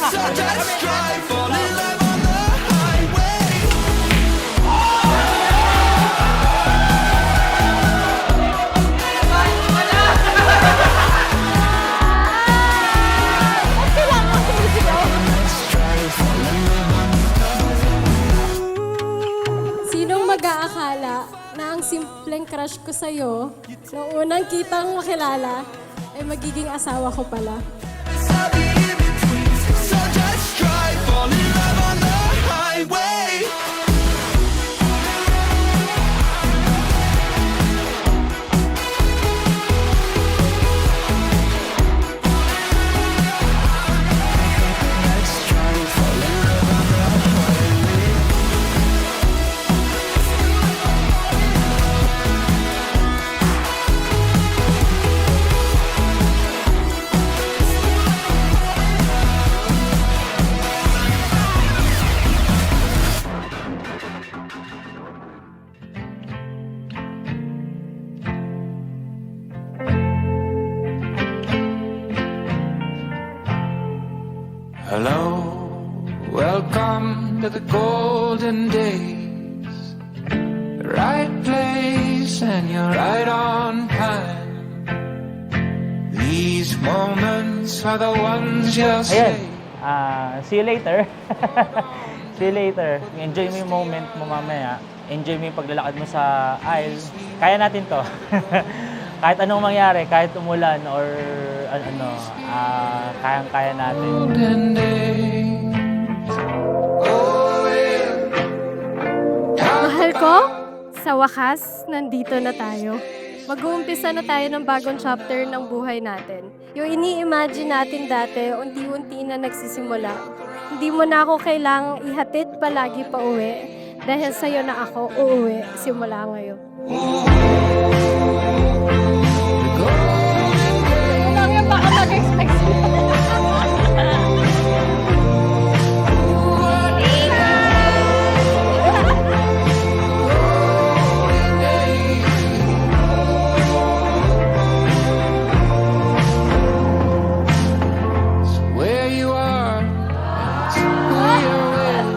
So just drive, fall in love on the highway. Sinong mag-aakala na ang simpleng crush ko sa'yo, nung unang kitang makilala, ay magiging asawa ko pala? I'll be in between. So just drive, fall in love on the highway. Let's drive, fall in love on the highway. Hello, welcome to the golden days. The right place and you're right on time. These moments are the ones you'll Ayan. say. See you later. See you later. Enjoy mo yung moment mo mamaya. Enjoy mo yung paglalakad mo sa aisle. Kaya natin to. Kahit anong mangyari, kahit umulan or kayang-kaya natin. Golden days. Oh, yeah. Mahal ko, sa wakas, nandito na tayo. Mag-uumpisa na tayo ng bagong chapter ng buhay natin. Yung ini-imagine natin dati, unti-unti na nagsisimula. Hindi mo na ako kailangang ihatid palagi pa uwi dahil sa'yo na ako uuwi simula ngayon. Lang yung baka mag-expect Where you are, it's who you're with.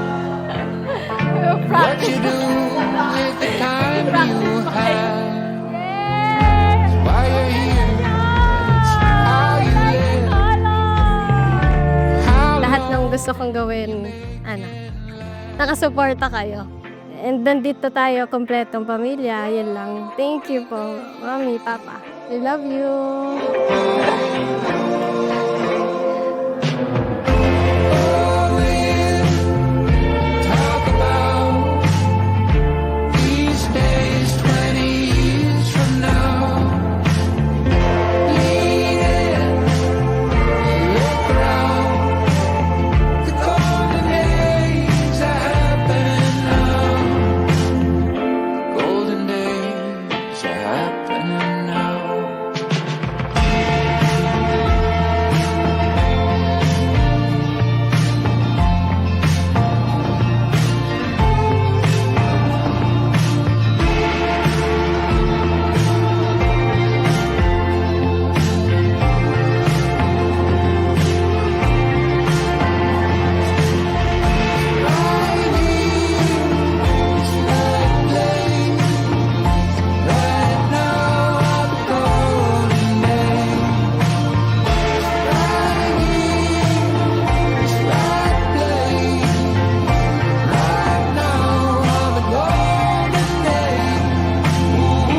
What you do with the time you have. It's why you're here, it's how you live. How lahat ng gusto kong gawin, nakasuporta kayo. And nandito tayo, kompletong pamilya, yun lang. Thank you po, Mami, Papa. I love you. talk about these days 20 years from now. Lean in, look around. The golden days are happening now. Golden days are happening now.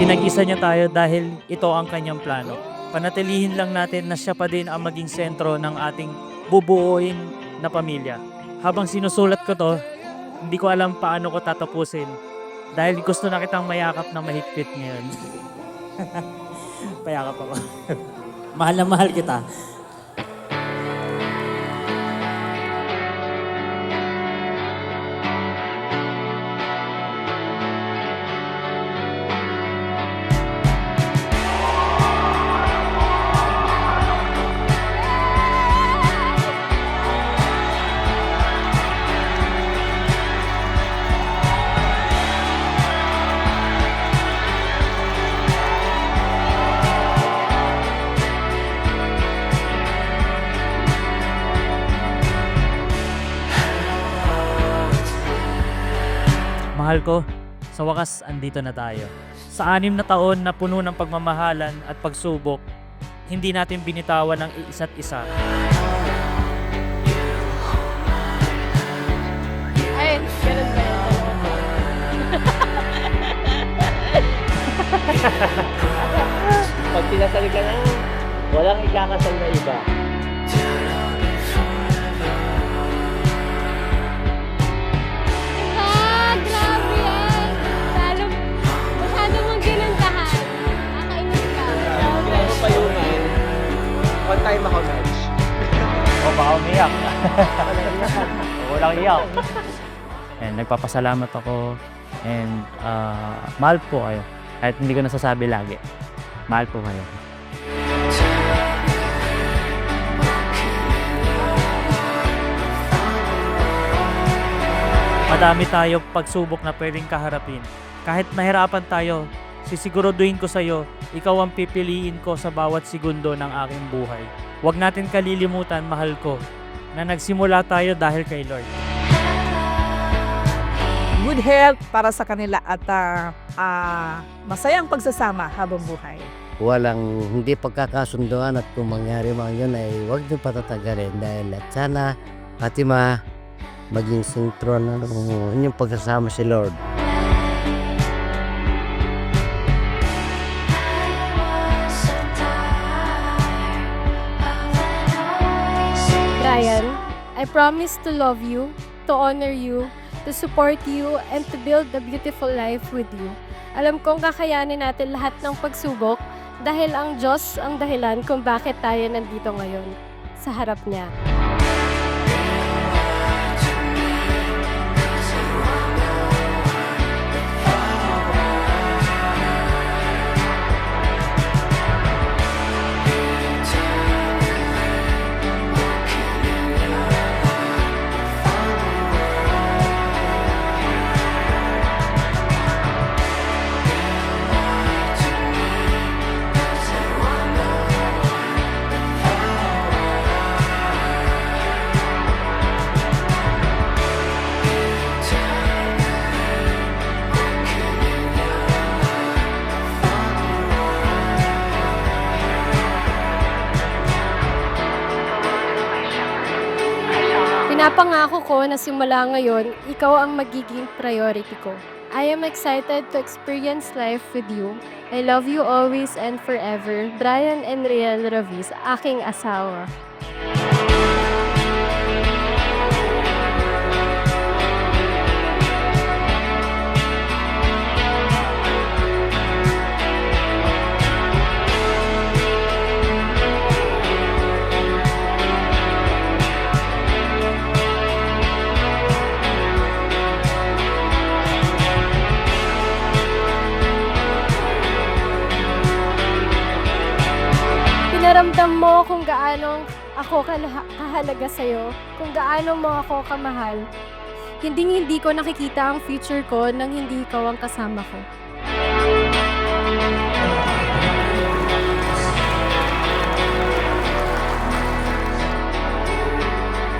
Pinag-isa niya tayo dahil ito ang kanyang plano. Panatilihin lang natin na siya pa din ang maging sentro ng ating bubuuin na pamilya. Habang sinusulat ko to, hindi ko alam paano ko tatapusin. Dahil gusto na kitang mayakap na mahigpit ngayon. Payakap ako. Mahal na mahal kita. Mahal ko, sa wakas andito na tayo. Sa 6 na taon na puno ng pagmamahalan at pagsubok, hindi natin binitawan ang isa't isa. Ay, ganun ba yun? Pag pinasal ka na, walang ikakasal na iba. Grabe yan! Lalo, masyado mong ginantahan. Nakakainis ka. Grabe. Ano pa yung one time ako match? O baka umiyak. Walang iyak. And nagpapasalamat ako and mahal po kayo. Kahit hindi ko nasasabi lagi. Mahal po kayo. Madami tayo pagsubok na pwedeng kaharapin. Kahit mahirapan tayo, sisiguraduhin ko sa'yo, ikaw ang pipiliin ko sa bawat segundo ng aking buhay. Huwag natin kalilimutan, mahal ko, na nagsimula tayo dahil kay Lord. Good health para sa kanila at masayang pagsasama habang buhay. Walang hindi pagkakasunduan at kung mangyari man yun ay huwag niyo patatagalin dahil at sana Fatima maging sentro ng inyong pagsasama si Lord. Brian, I promise to love you, to honor you, to support you, and to build a beautiful life with you. Alam kong kakayanin natin lahat ng pagsubok dahil ang Diyos ang dahilan kung bakit tayo nandito ngayon sa harap niya. Pinapangako ko na simula ngayon, ikaw ang magiging priority ko. I am excited to experience life with you. I love you always and forever. Brian Enriel Ravis, aking asawa. Pinaramdam mo kung gaano ako kahalaga sa'yo, kung gaano mo ako kamahal. Hindi ko nakikita ang future ko nang hindi ikaw ang kasama ko.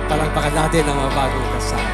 Palagpakan natin ang mga bagong kasal.